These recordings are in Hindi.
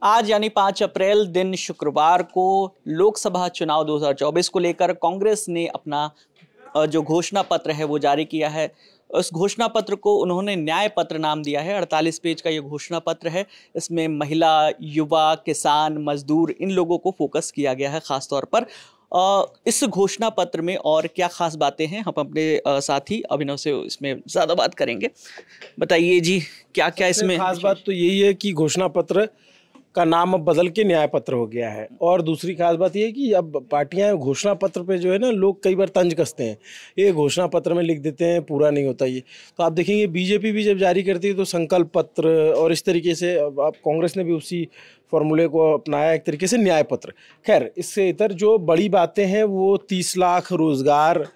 आज यानी 5 अप्रैल दिन शुक्रवार को लोकसभा चुनाव 2024 को लेकर कांग्रेस ने अपना जो घोषणा पत्र है वो जारी किया है। उस घोषणा पत्र को उन्होंने न्याय पत्र नाम दिया है। 48 पेज का ये घोषणा पत्र है। इसमें महिला, युवा, किसान, मजदूर इन लोगों को फोकस किया गया है खास तौर पर। इस घोषणा पत्र में और क्या खास बातें हैं, हम अपने साथी अभिनव से इसमें ज़्यादा बात करेंगे। बताइए जी, क्या क्या इसमें खास बात तो यही है कि घोषणा पत्र का नाम अब बदल के न्याय पत्र हो गया है। और दूसरी खास बात यह है कि अब पार्टियां घोषणा पत्र पे जो है ना, लोग कई बार तंज कसते हैं, ये घोषणा पत्र में लिख देते हैं, पूरा नहीं होता ये। तो आप देखेंगे बीजेपी भी जब जारी करती है तो संकल्प पत्र और इस तरीके से, अब कांग्रेस ने भी उसी फॉर्मूले को अपनाया, एक तरीके से न्याय पत्र। खैर, इससे इतर जो बड़ी बातें हैं वो 30 लाख रोजगार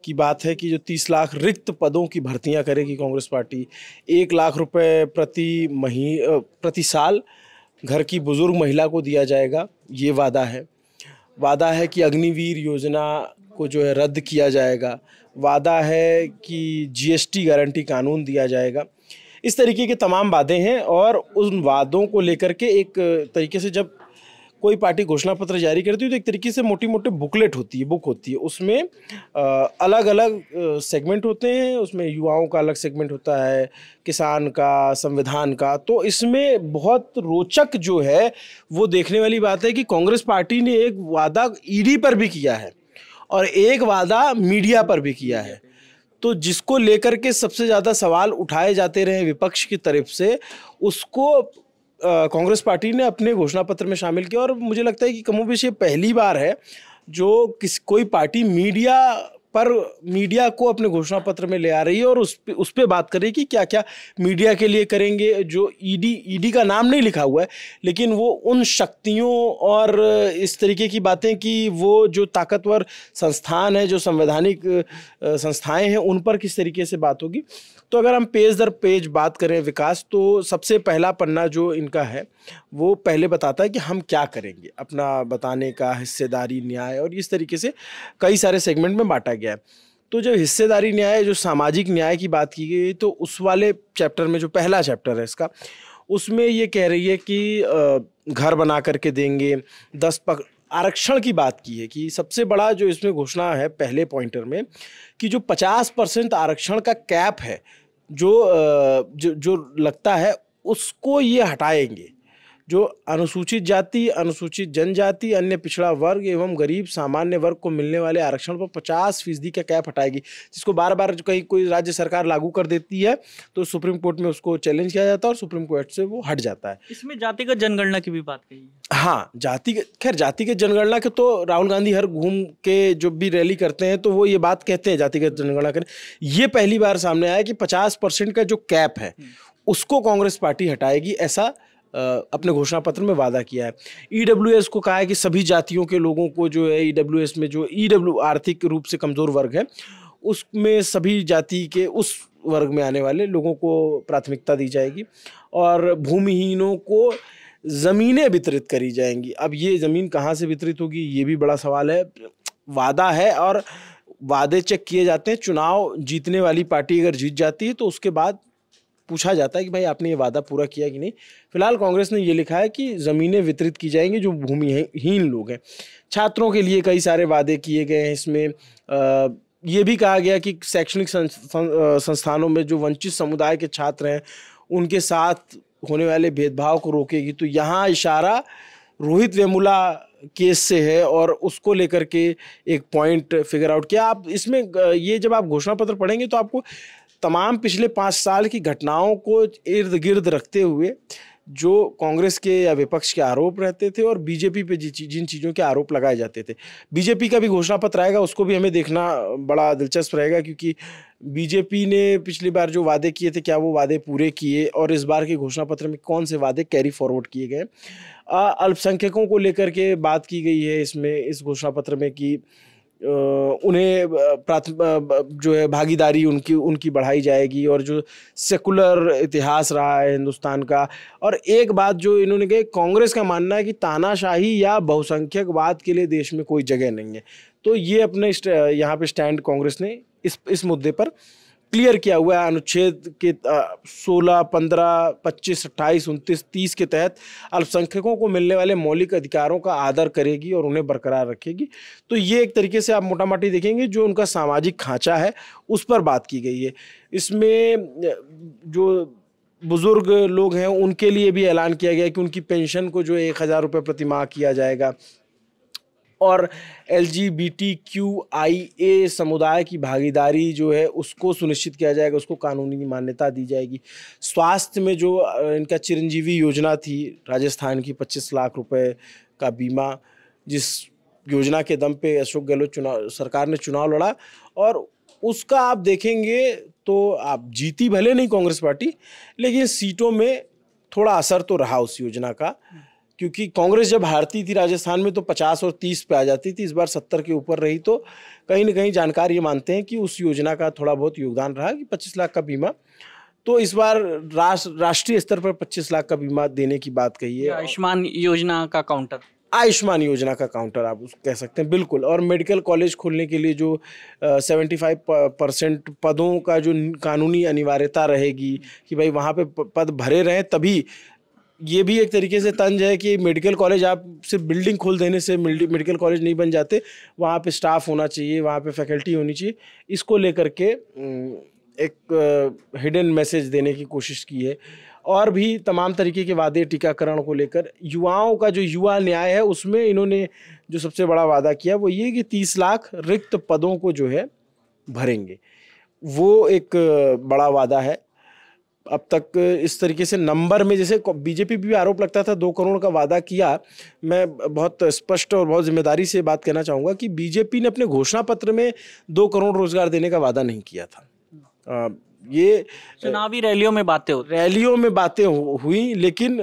की बात है कि जो 30 लाख रिक्त पदों की भर्तियां करेगी कांग्रेस पार्टी। 1 लाख रुपए प्रति साल घर की बुजुर्ग महिला को दिया जाएगा, ये वादा है। वादा है कि अग्निवीर योजना को जो है रद्द किया जाएगा। वादा है कि जीएसटी गारंटी कानून दिया जाएगा। इस तरीके के तमाम वादे हैं और उन वादों को लेकर के एक तरीके से जब कोई पार्टी घोषणा पत्र जारी करती है तो एक तरीके से मोटी मोटी बुकलेट होती है, बुक होती है। उसमें अलग अलग सेगमेंट होते हैं। उसमें युवाओं का अलग सेगमेंट होता है, किसान का, संविधान का। तो इसमें बहुत रोचक जो है वो देखने वाली बात है कि कांग्रेस पार्टी ने एक वादा ईडी पर भी किया है और एक वादा मीडिया पर भी किया है। तो जिसको लेकर के सबसे ज़्यादा सवाल उठाए जाते रहे विपक्ष की तरफ से, उसको कांग्रेस पार्टी ने अपने घोषणा पत्र में शामिल किया। और मुझे लगता है कि कमोबेश ये पहली बार है जो कोई पार्टी मीडिया को अपने घोषणा पत्र में ले आ रही है और उस पे बात कर रही है कि क्या क्या मीडिया के लिए करेंगे। जो ईडी का नाम नहीं लिखा हुआ है, लेकिन वो उन शक्तियों और इस तरीके की बातें कि वो जो ताकतवर संस्थान है, जो संवैधानिक संस्थाएं हैं, उन पर किस तरीके से बात होगी। तो अगर हम पेज दर पेज बात करें विकास, तो सबसे पहला पन्ना जो इनका है वो पहले बताता है कि हम क्या करेंगे, अपना बताने का, हिस्सेदारी, न्याय, और इस तरीके से कई सारे सेगमेंट में बांटा गया है। तो जो हिस्सेदारी न्याय, जो सामाजिक न्याय की बात की गई, तो उस वाले चैप्टर में, जो पहला चैप्टर है इसका, उसमें ये कह रही है कि घर बना करके देंगे। आरक्षण की बात की है कि सबसे बड़ा जो इसमें घोषणा है पहले पॉइंटर में, कि जो 50% आरक्षण का कैप है, जो लगता है, उसको ये हटाएंगे। जो अनुसूचित जाति, अनुसूचित जनजाति, अन्य पिछड़ा वर्ग एवं गरीब सामान्य वर्ग को मिलने वाले आरक्षण पर 50% का कैप हटाएगी, जिसको बार बार कहीं कोई राज्य सरकार लागू कर देती है तो सुप्रीम कोर्ट में उसको चैलेंज किया जाता है और सुप्रीम कोर्ट से वो हट जाता है। इसमें जातिगत जनगणना की भी बात कही है। हाँ, जातिगत जनगणना के तो राहुल गांधी हर घूम के जो भी रैली करते हैं तो वो ये बात कहते हैं जातिगत जनगणना करें। ये पहली बार सामने आया कि 50% का जो कैप है उसको कांग्रेस पार्टी हटाएगी, ऐसा अपने घोषणा पत्र में वादा किया है। ईडब्ल्यूएस को कहा है कि सभी जातियों के लोगों को जो है ईडब्ल्यूएस में, जो आर्थिक रूप से कमजोर वर्ग है, उसमें सभी जाति के उस वर्ग में आने वाले लोगों को प्राथमिकता दी जाएगी और भूमिहीनों को ज़मीनें वितरित करी जाएंगी। अब ये ज़मीन कहाँ से वितरित होगी, ये भी बड़ा सवाल है। वादा है और वादे चेक किए जाते हैं। चुनाव जीतने वाली पार्टी अगर जीत जाती है तो उसके बाद पूछा जाता है कि भाई आपने ये वादा पूरा किया कि नहीं। फिलहाल कांग्रेस ने ये लिखा है कि ज़मीनें वितरित की जाएंगी जो भूमिहीन लोग हैं। छात्रों के लिए कई सारे वादे किए गए हैं। इसमें ये भी कहा गया कि शैक्षणिक संस्थानों में जो वंचित समुदाय के छात्र हैं उनके साथ होने वाले भेदभाव को रोकेगी। तो यहाँ इशारा रोहित वेमुला केस से है और उसको लेकर के एक पॉइंट फिगर आउट किया। आप इसमें ये जब आप घोषणा पत्र पढ़ेंगे तो आपको तमाम पिछले 5 साल की घटनाओं को इर्द गिर्द रखते हुए जो कांग्रेस के या विपक्ष के आरोप रहते थे और बीजेपी पे जिन चीज़ों के आरोप लगाए जाते थे, बीजेपी का भी घोषणा पत्र आएगा, उसको भी हमें देखना बड़ा दिलचस्प रहेगा, क्योंकि बीजेपी ने पिछली बार जो वादे किए थे, क्या वो वादे पूरे किए और इस बार के घोषणा पत्र में कौन से वादे कैरी फॉरवर्ड किए गए। अल्पसंख्यकों को लेकर के बात की गई है इसमें, इस घोषणा पत्र में, कि उन्हें जो है भागीदारी उनकी बढ़ाई जाएगी और जो सेकुलर इतिहास रहा है हिंदुस्तान का। और एक बात जो इन्होंने कही, कांग्रेस का मानना है कि तानाशाही या बहुसंख्यकवाद के लिए देश में कोई जगह नहीं है। तो ये अपने यहाँ पे स्टैंड कांग्रेस ने इस मुद्दे पर क्लियर किया हुआ है अनुच्छेद के 16, 15, 25, 28, 29, 30 के तहत अल्पसंख्यकों को मिलने वाले मौलिक अधिकारों का आदर करेगी और उन्हें बरकरार रखेगी। तो ये एक तरीके से आप मोटा मोटी देखेंगे जो उनका सामाजिक खांचा है उस पर बात की गई है। इसमें जो बुजुर्ग लोग हैं उनके लिए भी ऐलान किया गया कि उनकी पेंशन को जो 1,000 रुपये प्रति माह किया जाएगा और LGBTQIA समुदाय की भागीदारी जो है उसको सुनिश्चित किया जाएगा, उसको कानूनी मान्यता दी जाएगी। स्वास्थ्य में जो इनका चिरंजीवी योजना थी राजस्थान की 25 लाख रुपए का बीमा, जिस योजना के दम पे अशोक गहलोत सरकार ने चुनाव लड़ा और उसका आप देखेंगे तो आप जीती भले नहीं कांग्रेस पार्टी, लेकिन सीटों में थोड़ा असर तो रहा उस योजना का, क्योंकि कांग्रेस जब हारती थी राजस्थान में तो 50 और 30 पे आ जाती थी, इस बार 70 के ऊपर रही। तो कहीं ना कहीं जानकार ये मानते हैं कि उस योजना का थोड़ा बहुत योगदान रहा कि 25 लाख का बीमा। तो इस बार राष्ट्रीय स्तर पर 25 लाख का बीमा देने की बात कही है। आयुष्मान योजना का काउंटर, आयुष्मान योजना का काउंटर आप उसको कह सकते हैं, बिल्कुल। और मेडिकल कॉलेज खोलने के लिए जो 75% पदों का जो कानूनी अनिवार्यता रहेगी कि भाई वहाँ पे पद भरे रहें, तभी ये भी एक तरीके से तंज है कि मेडिकल कॉलेज आप सिर्फ बिल्डिंग खोल देने से मेडिकल कॉलेज नहीं बन जाते, वहाँ पे स्टाफ होना चाहिए, वहाँ पे फैकल्टी होनी चाहिए। इसको लेकर के एक हिडन मैसेज देने की कोशिश की है। और भी तमाम तरीके के वादे टीकाकरण को लेकर, युवाओं का जो युवा न्याय है उसमें इन्होंने जो सबसे बड़ा वादा किया वो ये कि 30 लाख रिक्त पदों को जो है भरेंगे, वो एक बड़ा वादा है। अब तक इस तरीके से नंबर में, जैसे बीजेपी भी आरोप लगता था 2 करोड़ का वादा किया, मैं बहुत स्पष्ट और बहुत जिम्मेदारी से बात कहना चाहूँगा कि बीजेपी ने अपने घोषणा पत्र में 2 करोड़ रोजगार देने का वादा नहीं किया था। ये चुनावी रैलियों में बातें हुई, लेकिन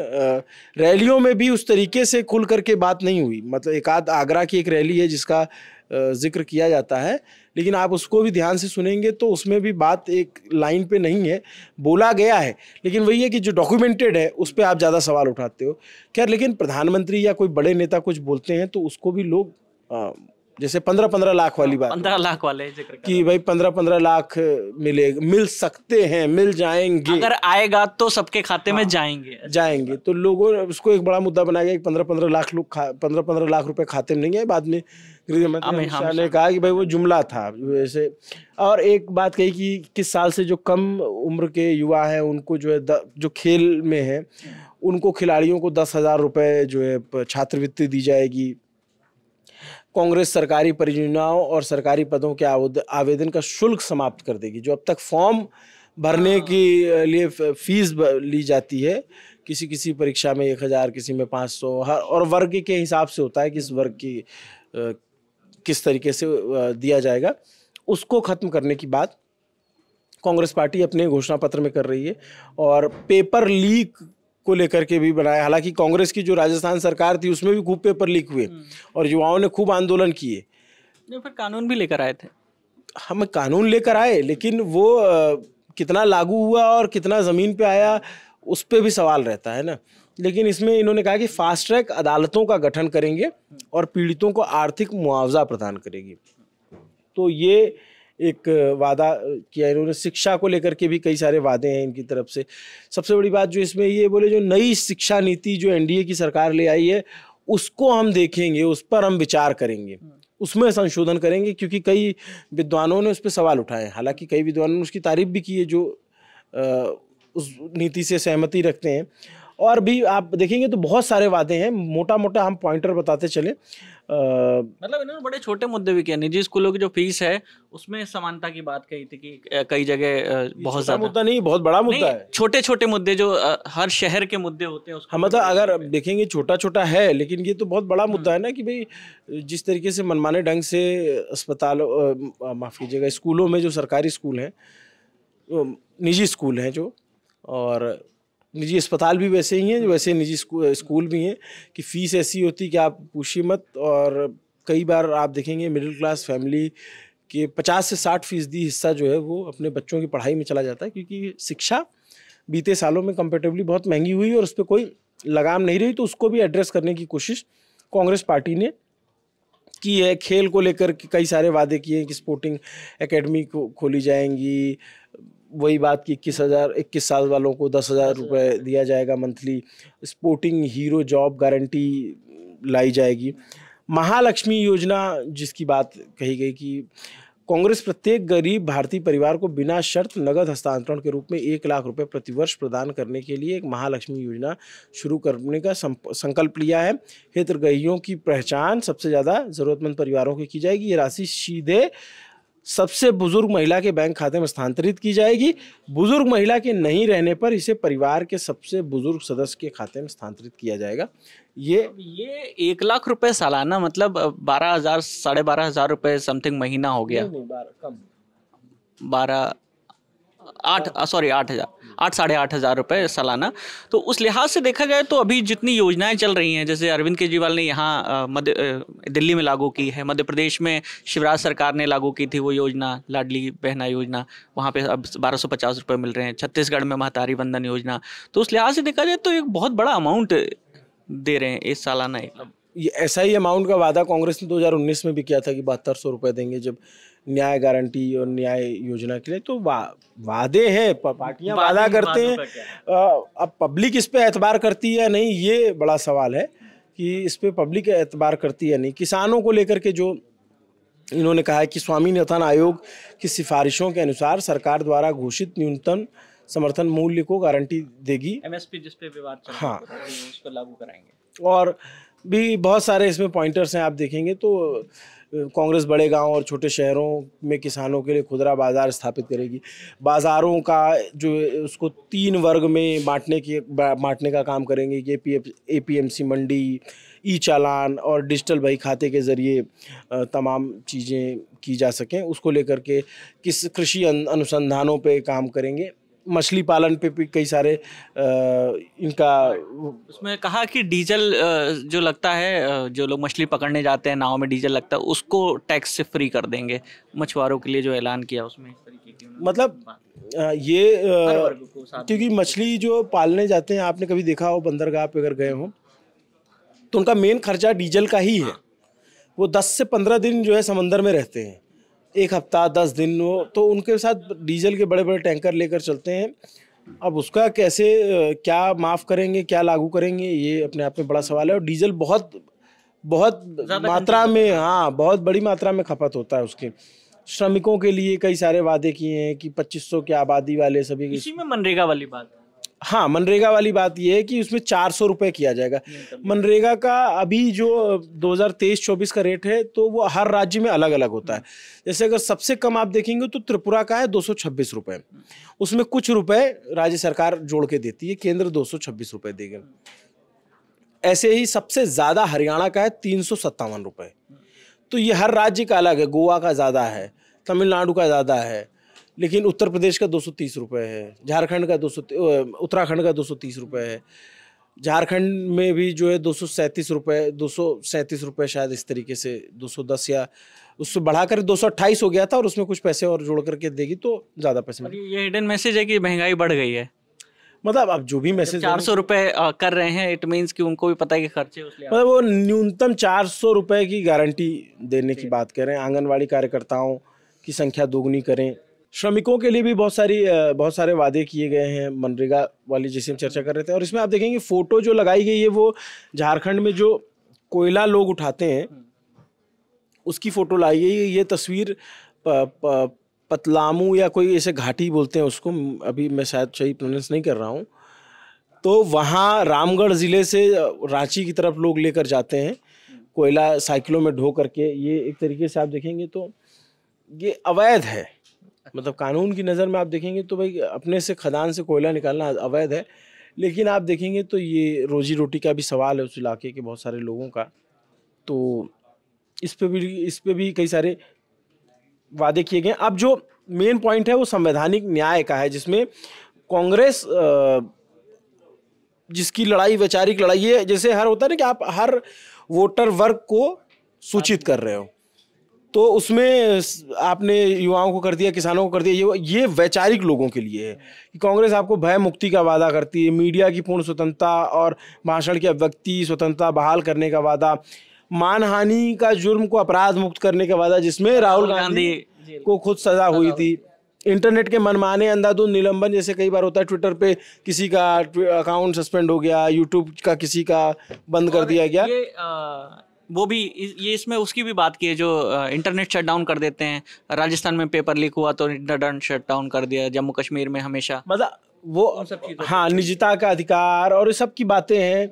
रैलियों में भी उस तरीके से खुल करके बात नहीं हुई। मतलब एक आध आगरा की एक रैली है जिसका जिक्र किया जाता है, लेकिन आप उसको भी ध्यान से सुनेंगे तो उसमें भी बात एक लाइन पे नहीं है, बोला गया है, लेकिन वही है कि जो डॉक्यूमेंटेड है उस पर आप ज़्यादा सवाल उठाते हो। खैर, लेकिन प्रधानमंत्री या कोई बड़े नेता कुछ बोलते हैं तो उसको भी लोग जैसे 15-15 लाख वाली बात, 15 लाख वाले जिक्र कि भाई 15-15 लाख मिल सकते हैं, मिल जाएंगे, अगर आएगा तो सबके खाते में जाएंगे। तो लोगों ने उसको एक बड़ा मुद्दा बनाया कि 15-15 लाख लोग 15-15 लाख रुपए खाते में नहीं है। बाद में गृह मंत्री अमित शाह ने कहा कि भाई वो जुमला था वैसे। और एक बात कही कि किस साल से जो कम उम्र के युवा हैं उनको जो है जो खेल में है उनको, खिलाड़ियों को 10,000 रुपये जो है छात्रवृत्ति दी जाएगी। कांग्रेस सरकारी परियोजनाओं और सरकारी पदों के आवेदन का शुल्क समाप्त कर देगी। जो अब तक फॉर्म भरने के लिए फीस ली जाती है, किसी परीक्षा में 1,000, किसी में 500, और वर्ग के हिसाब से होता है कि इस वर्ग की किस तरीके से दिया जाएगा, उसको खत्म करने की बात कांग्रेस पार्टी अपने घोषणा पत्र में कर रही है। और पेपर लीक को लेकर के भी बनाया। हालांकि कांग्रेस की जो राजस्थान सरकार थी उसमें भी खूब पेपर लीक हुए और युवाओं ने खूब आंदोलन किए। फिर कानून भी लेकर आए थे, हम कानून लेकर आए, लेकिन वो कितना लागू हुआ और कितना ज़मीन पे आया उस पर भी सवाल रहता है ना। लेकिन इसमें इन्होंने कहा कि फास्ट ट्रैक अदालतों का गठन करेंगे और पीड़ितों को आर्थिक मुआवजा प्रदान करेगी। तो ये एक वादा किया इन्होंने। शिक्षा को लेकर के भी कई सारे वादे हैं इनकी तरफ से। सबसे बड़ी बात जो इसमें ये बोले, जो नई शिक्षा नीति जो एनडीए की सरकार ले आई है उसको हम देखेंगे, उस पर हम विचार करेंगे, उसमें संशोधन करेंगे, क्योंकि कई विद्वानों ने उस पर सवाल उठाए। हालांकि कई विद्वानों ने उसकी तारीफ भी की है जो उस नीति से सहमति रखते हैं। और भी आप देखेंगे तो बहुत सारे वादे हैं, मोटा मोटा हम पॉइंटर बताते चले। मतलब इन्होंने बड़े छोटे मुद्दे भी किए। निजी स्कूलों की जो फीस है उसमें समानता की बात कही थी कि कई जगह बहुत ज्यादा मुद्दा नहीं, बहुत बड़ा मुद्दा है। छोटे छोटे मुद्दे जो हर शहर के मुद्दे होते हैं उसको, मतलब अगर देखेंगे छोटा छोटा है, लेकिन ये तो बहुत बड़ा मुद्दा है ना कि भाई जिस तरीके से मनमाने ढंग से अस्पतालों, माफ कीजिएगा, स्कूलों में, जो सरकारी स्कूल हैं, निजी स्कूल हैं जो, और निजी अस्पताल भी वैसे ही हैं जो वैसे निजी स्कूल भी हैं कि फ़ीस ऐसी होती कि आप पूछिए मत। और कई बार आप देखेंगे मिडिल क्लास फैमिली के 50 से 60% हिस्सा जो है वो अपने बच्चों की पढ़ाई में चला जाता है, क्योंकि शिक्षा बीते सालों में कंपैरेटिवली बहुत महंगी हुई और उस पर कोई लगाम नहीं रही। तो उसको भी एड्रेस करने की कोशिश कांग्रेस पार्टी ने की है। खेल को लेकर कई सारे वादे किए हैं कि स्पोर्टिंग एकेडमी खोली जाएंगी, वही बात कि 21 साल वालों को 10,000 रुपये दिया जाएगा monthly. Sporting hero job guarantee लाई जाएगी। महालक्ष्मी योजना जिसकी बात कही गई कि कांग्रेस प्रत्येक गरीब भारतीय परिवार को बिना शर्त नगद हस्तांतरण के रूप में 1 लाख रुपए प्रतिवर्ष प्रदान करने के लिए एक महालक्ष्मी योजना शुरू करने का संकल्प लिया है। हितग्राहियों की पहचान सबसे ज़्यादा ज़रूरतमंद परिवारों की जाएगी। ये राशि सीधे सबसे बुजुर्ग महिला के बैंक खाते में स्थानांतरित की जाएगी। बुजुर्ग महिला के नहीं रहने पर इसे परिवार के सबसे बुजुर्ग सदस्य के खाते में स्थानांतरित किया जाएगा। ये 1 लाख रुपए सालाना, मतलब 12,000 12,500 रुपए समथिंग महीना हो गया। नहीं 12 कम 8 साढ़े 8,000 रुपए सालाना। तो उस लिहाज से देखा जाए तो अभी जितनी योजनाएं चल रही हैं, जैसे अरविंद केजरीवाल ने यहाँ दिल्ली में लागू की है, मध्य प्रदेश में शिवराज सरकार ने लागू की थी वो योजना, लाडली बहना योजना, वहाँ पे अब 1250 रुपये मिल रहे हैं। छत्तीसगढ़ में महतारी वंदन योजना। तो उस लिहाज से देखा जाए तो एक बहुत बड़ा अमाउंट दे रहे हैं इस सालाना। ये ऐसा ही अमाउंट का वादा कांग्रेस ने 2019 में भी किया था कि 7200 रुपये देंगे जब न्याय गारंटी और न्याय योजना के लिए। तो वादे हैं, पार्टियां वादा करते हैं। अब पब्लिक इस पे एतबार करती है या नहीं, ये बड़ा सवाल है कि इस पे पब्लिक एतबार करती है नहीं। किसानों को लेकर के जो इन्होंने कहा है कि स्वामीनाथन आयोग की सिफारिशों के अनुसार सरकार द्वारा घोषित न्यूनतम समर्थन मूल्य को गारंटी देगी। MSP जिस पे विवाद चल रहा है उसको लागू कराएंगे। और भी बहुत सारे इसमें पॉइंटर्स हैं। आप देखेंगे तो कांग्रेस बड़े गांव और छोटे शहरों में किसानों के लिए खुदरा बाजार स्थापित करेगी। बाज़ारों का जो उसको 3 वर्ग में बांटने का काम करेंगे कि APMC मंडी, ई चालान और डिजिटल बही खाते के ज़रिए तमाम चीज़ें की जा सकें। उसको लेकर के कृषि अनुसंधानों पे काम करेंगे। मछली पालन पे भी कई सारे इनका उसमें कहा कि डीजल जो लगता है, जो लोग मछली पकड़ने जाते हैं नाव में डीजल लगता है, उसको टैक्स से फ्री कर देंगे मछुआरों के लिए, जो ऐलान किया उसमें इस तरीके की मतलब ये क्योंकि मछली जो पालने जाते हैं, आपने कभी देखा हो बंदरगाह पे अगर गए हो तो उनका मेन खर्चा डीजल का ही है। वो 10 से 15 दिन जो है समंदर में रहते हैं, 1 हफ्ता 10 दिन, वो तो उनके साथ डीजल के बड़े बड़े टैंकर लेकर चलते हैं। अब उसका कैसे क्या माफ़ करेंगे, क्या लागू करेंगे, ये अपने आप में बड़ा सवाल है। और डीजल बहुत मात्रा में, हाँ बहुत बड़ी मात्रा में खपत होता है उसके। श्रमिकों के लिए कई सारे वादे किए हैं कि 2500 की आबादी वाले सभी। इसी में मनरेगा वाली बात, हाँ मनरेगा वाली बात ये है कि उसमें 400 रुपये किया जाएगा। मनरेगा का अभी जो 2023-24 का रेट है तो वो हर राज्य में अलग अलग होता है। जैसे अगर सबसे कम आप देखेंगे तो त्रिपुरा का है 226 रुपये, उसमें कुछ रुपए राज्य सरकार जोड़ के देती है, केंद्र 226 रुपये देगा। ऐसे ही सबसे ज़्यादा हरियाणा का है 357 रुपये। तो ये हर राज्य का अलग है। गोवा का ज़्यादा है, तमिलनाडु का ज़्यादा है, लेकिन उत्तर प्रदेश का 230 रुपये है, झारखंड का उत्तराखंड का 230 रुपये है, झारखंड में भी जो है 237 रुपये शायद, इस तरीके से 210 या उससे बढ़ाकर 228 हो गया था, और उसमें कुछ पैसे और जोड़ करके देगी तो ज़्यादा पैसे मिलेंगे। ये हिडन मैसेज है कि महंगाई बढ़ गई है। मतलब अब जो भी मैसेज 400 रुपये कर रहे हैं, इट मीन्स कि उनको भी पता है कि खर्चे उसलिए, मतलब वो न्यूनतम 400 रुपये की गारंटी देने की बात कर रहे हैं। आंगनवाड़ी कार्यकर्ताओं की संख्या दोगुनी करें। श्रमिकों के लिए भी बहुत सारे वादे किए गए हैं, मनरेगा वाली जैसे हम चर्चा कर रहे थे। और इसमें आप देखेंगे फोटो जो लगाई गई है वो झारखंड में जो कोयला लोग उठाते हैं उसकी फोटो लाई गई है। ये तस्वीर पतलामू या कोई ऐसे घाटी बोलते हैं उसको, अभी मैं शायद सही प्रोनाउंस नहीं कर रहा हूँ। तो वहाँ रामगढ़ ज़िले से रांची की तरफ लोग लेकर जाते हैं कोयला साइकिलों में ढो करके। ये एक तरीके से आप देखेंगे तो ये अवैध है। मतलब कानून की नज़र में आप देखेंगे तो भाई अपने से खदान से कोयला निकालना अवैध है, लेकिन आप देखेंगे तो ये रोजी रोटी का भी सवाल है उस इलाके के बहुत सारे लोगों का। तो इस पे भी कई सारे वादे किए गए। अब जो मेन पॉइंट है वो संवैधानिक न्याय का है, जिसमें कांग्रेस जिसकी लड़ाई वैचारिक लड़ाई है, जैसे हर होता है ना कि आप हर वोटर वर्ग को सूचित कर रहे हो, तो उसमें आपने युवाओं को कर दिया, किसानों को कर दिया। ये वैचारिक लोगों के लिए है कि कांग्रेस आपको भय मुक्ति का वादा करती है, मीडिया की पूर्ण स्वतंत्रता और भाषण की अभिव्यक्ति स्वतंत्रता बहाल करने का वादा, मानहानि का जुर्म को अपराध मुक्त करने का वादा, जिसमें राहुल गांधी को खुद सजा हुई थी। इंटरनेट के मनमाने अंधाधुंध निलंबन, जैसे कई बार होता है ट्विटर पे किसी का अकाउंट सस्पेंड हो गया, यूट्यूब का किसी का बंद कर दिया गया। वो भी ये इसमें उसकी भी बात की है जो इंटरनेट शटडाउन कर देते हैं। राजस्थान में पेपर लीक हुआ तो इंटरनेट शटडाउन कर दिया, जम्मू कश्मीर में हमेशा मतलब वो हाँ, निजता का अधिकार और ये सब की बातें हैं।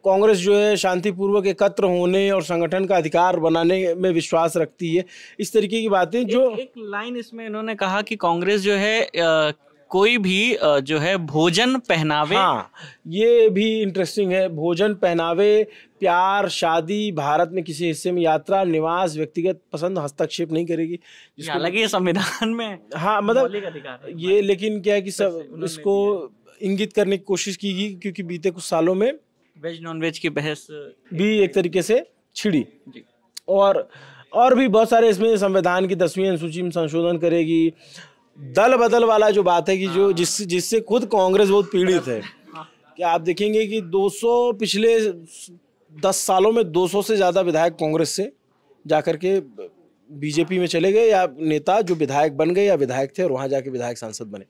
कांग्रेस जो है शांतिपूर्वक एकत्र होने और संगठन का अधिकार बनाने में विश्वास रखती है, इस तरीके की बातें। जो एक लाइन इसमें इन्होंने कहा कि कांग्रेस जो है कोई भी जो है भोजन पहनावे, हाँ ये भी इंटरेस्टिंग है, भोजन पहनावे, प्यार, शादी, भारत में किसी हिस्से में यात्रा, निवास, व्यक्तिगत पसंद हस्तक्षेप नहीं करेगी, जिसको हालांकि ये संविधान में हाँ मतलब अधिकार है ये, लेकिन क्या है कि सब इसको इंगित करने की कोशिश की गई, क्योंकि बीते कुछ सालों में वेज नॉन वेज की बहस भी एक तरीके से छिड़ी। और भी बहुत सारे इसमें संविधान की 10वीं अनुसूची में संशोधन करेगी। दल बदल वाला जो बात है कि जो जिससे खुद कांग्रेस बहुत पीड़ित है, कि आप देखेंगे कि 200 पिछले 10 सालों में 200 से ज़्यादा विधायक कांग्रेस से जाकर के बीजेपी में चले गए, या नेता जो विधायक बन गए या विधायक थे और वहाँ जाके विधायक सांसद बने।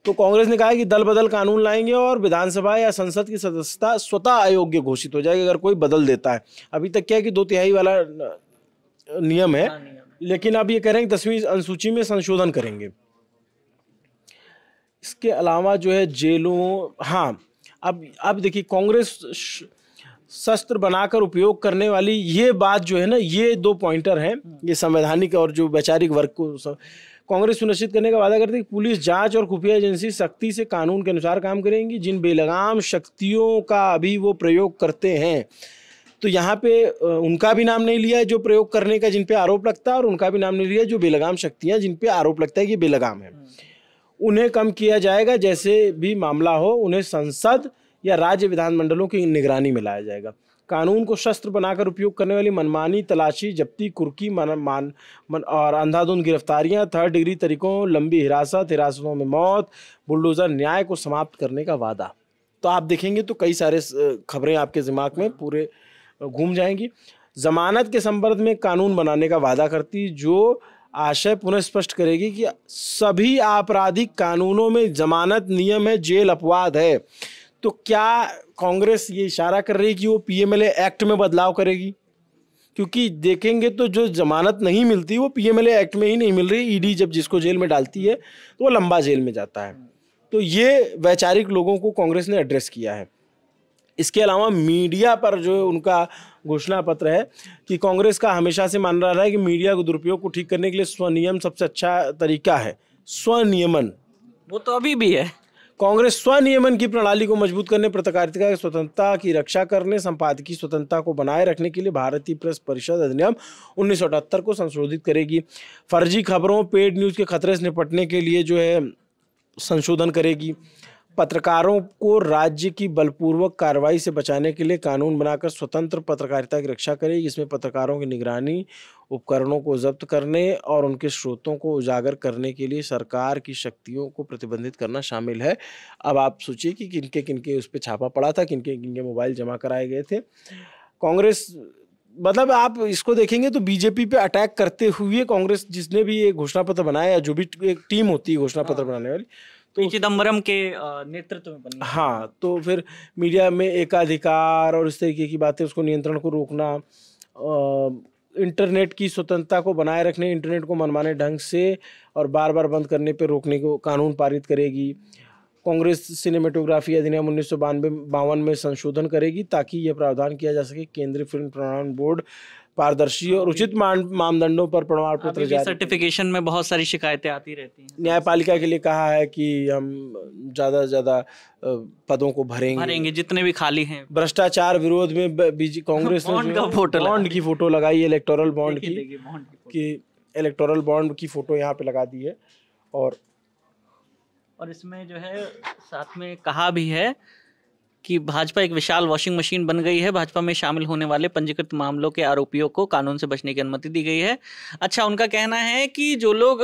तो कांग्रेस ने कहा है कि दल बदल कानून लाएंगे और विधानसभा या संसद की सदस्यता स्वतः अयोग्य घोषित हो जाएगी अगर कोई बदल देता है। अभी तक क्या है कि 2/3 वाला नियम है, लेकिन अब ये कह रहे हैं कि 10वीं अनुसूची में संशोधन करेंगे। इसके अलावा जो है जेलों, हाँ अब देखिए कांग्रेस शस्त्र बनाकर उपयोग करने वाली ये बात जो है ना, ये 2 पॉइंटर हैं, ये संवैधानिक और जो वैचारिक वर्ग को कांग्रेस सुनिश्चित करने का वादा करती है कि पुलिस, जांच और खुफिया एजेंसी सख्ती से कानून के अनुसार काम करेंगी। जिन बेलगाम शक्तियों का अभी वो प्रयोग करते हैं, तो यहाँ पे उनका भी नाम नहीं लिया है जो प्रयोग करने का जिन पे आरोप लगता है, और उनका भी नाम नहीं लिया जो बेलगाम शक्तियाँ जिन पे आरोप लगता है कि बेलगाम है, उन्हें कम किया जाएगा। जैसे भी मामला हो उन्हें संसद या राज्य विधानमंडलों की निगरानी में लाया जाएगा। कानून को शस्त्र बनाकर उपयोग करने वाली मनमानी, तलाशी, जब्ती, कुर्की, और अंधाधुंध गिरफ्तारियां, 3rd डिग्री तरीकों, लंबी हिरासतों में मौत, बुलडोजर न्याय को समाप्त करने का वादा। तो आप देखेंगे तो कई सारे खबरें आपके दिमाग में पूरे घूम जाएंगी। जमानत के संबंध में कानून बनाने का वादा करती, जो आशय पुनः स्पष्ट करेगी कि सभी आपराधिक कानूनों में जमानत नियम है, जेल अपवाद है। तो क्या कांग्रेस ये इशारा कर रही है कि वो पीएमएलए एक्ट में बदलाव करेगी? क्योंकि देखेंगे तो जो जमानत नहीं मिलती वो पीएमएलए एक्ट में ही नहीं मिल रही। ईडी जब जिसको जेल में डालती है तो वो लंबा जेल में जाता है। तो ये वैचारिक लोगों को कांग्रेस ने एड्रेस किया है। इसके अलावा मीडिया पर जो उनका घोषणा पत्र है कि कांग्रेस का हमेशा से मान रहा है कि मीडिया को दुरुपयोग को ठीक करने के लिए स्वनियम सबसे अच्छा तरीका है। स्वनियमन वो तो अभी भी है। कांग्रेस स्वनियमन की प्रणाली को मजबूत करने, पत्रकारिता की स्वतंत्रता की रक्षा करने, संपादकीय स्वतंत्रता को बनाए रखने के लिए भारतीय प्रेस परिषद अधिनियम 1978 को संशोधित करेगी। फर्जी खबरों, पेड न्यूज़ के खतरे से निपटने के लिए जो है संशोधन करेगी। पत्रकारों को राज्य की बलपूर्वक कार्रवाई से बचाने के लिए कानून बनाकर स्वतंत्र पत्रकारिता की रक्षा करेगी। इसमें पत्रकारों की निगरानी, उपकरणों को जब्त करने और उनके स्रोतों को उजागर करने के लिए सरकार की शक्तियों को प्रतिबंधित करना शामिल है। अब आप सोचिए कि किनके किनके उस पर छापा पड़ा था, किनके किनके मोबाइल जमा कराए गए थे। कांग्रेस मतलब आप इसको देखेंगे तो बीजेपी पे अटैक करते हुए कांग्रेस जिसने भी ये घोषणा पत्र बनाया, या जो भी एक टीम होती है घोषणा पत्र बनाने वाली, तो चिदम्बरम के नेतृत्व में बनी। हाँ, तो फिर मीडिया में एकाधिकार और इस तरीके की बातें, उसको नियंत्रण को रोकना, इंटरनेट की स्वतंत्रता को बनाए रखने, इंटरनेट को मनमाने ढंग से और बार बार बंद करने पर रोकने को कानून पारित करेगी। कांग्रेस सिनेमेटोग्राफी अधिनियम 1952 में संशोधन करेगी ताकि यह प्रावधान किया जा सके केंद्रीय फिल्म प्रमाणन बोर्ड पारदर्शी और उचित मानदंडों पर प्रमाण पत्र जारी। सर्टिफिकेशन में बहुत सारी शिकायतें आती रहती हैं। न्यायपालिका के लिए कहा है कि हम ज़्यादा से ज़्यादा पदों को भरेंगे जितने भी खाली हैं। भ्रष्टाचार विरोध में कांग्रेस ने बॉन्ड की फोटो लगाई, इलेक्टोरल बॉन्ड की इलेक्टोरल बॉन्ड की फोटो यहाँ पे लगा दी है। और इसमें जो है साथ में कहा भी है कि भाजपा एक विशाल वॉशिंग मशीन बन गई है। भाजपा में शामिल होने वाले पंजीकृत मामलों के आरोपियों को कानून से बचने की अनुमति दी गई है। अच्छा, उनका कहना है कि जो लोग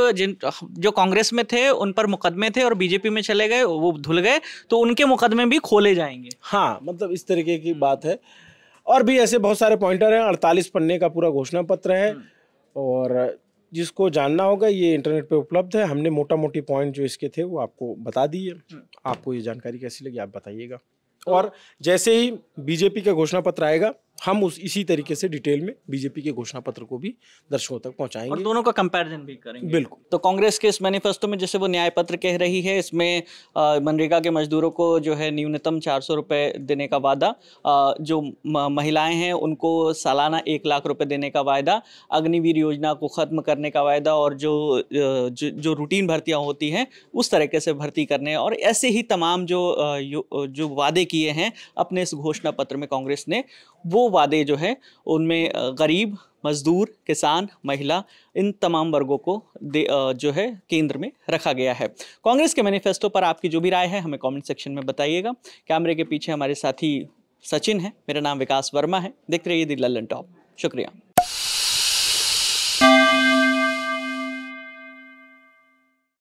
जो कांग्रेस में थे उन पर मुकदमे थे और बीजेपी में चले गए, वो धुल गए, तो उनके मुकदमे भी खोले जाएंगे। हाँ, मतलब इस तरीके की बात है। और भी ऐसे बहुत सारे पॉइंटर हैं। 48 पन्ने का पूरा घोषणा पत्र है और जिसको जानना होगा ये इंटरनेट पे उपलब्ध है। हमने मोटा मोटी पॉइंट जो इसके थे वो आपको बता दिए। आपको ये जानकारी कैसी लगी आप बताइएगा। और जैसे ही बीजेपी का घोषणा पत्र आएगा हम इसी तरीके से डिटेल में बीजेपी के घोषणा पत्र को भी दर्शकों तक पहुंचाएंगे और दोनों का कंपैरिजन भी करेंगे। बिल्कुल। तो कांग्रेस के इस मैनिफेस्टो में जैसे वो न्याय पत्र कह रही है, इसमें मनरेगा के मजदूरों को जो है न्यूनतम 400 रुपये देने का वादा, जो महिलाएं हैं उनको सालाना 1 लाख रुपए देने का वायदा, अग्निवीर योजना को ख़त्म करने का वायदा, और जो रूटीन भर्तियां होती हैं उस तरीके से भर्ती करने, और ऐसे ही तमाम जो वादे किए हैं अपने इस घोषणा पत्र में कांग्रेस ने, वो वादे जो है उनमें गरीब, मजदूर, किसान, महिला, इन तमाम वर्गों को जो है केंद्र में रखा गया है। कांग्रेस के मैनिफेस्टो पर आपकी जो भी राय है हमें कमेंट सेक्शन में बताइएगा। कैमरे के पीछे हमारे साथी सचिन है, मेरा नाम विकास वर्मा है। देखते रहिए दी लल्लन टॉप। शुक्रिया।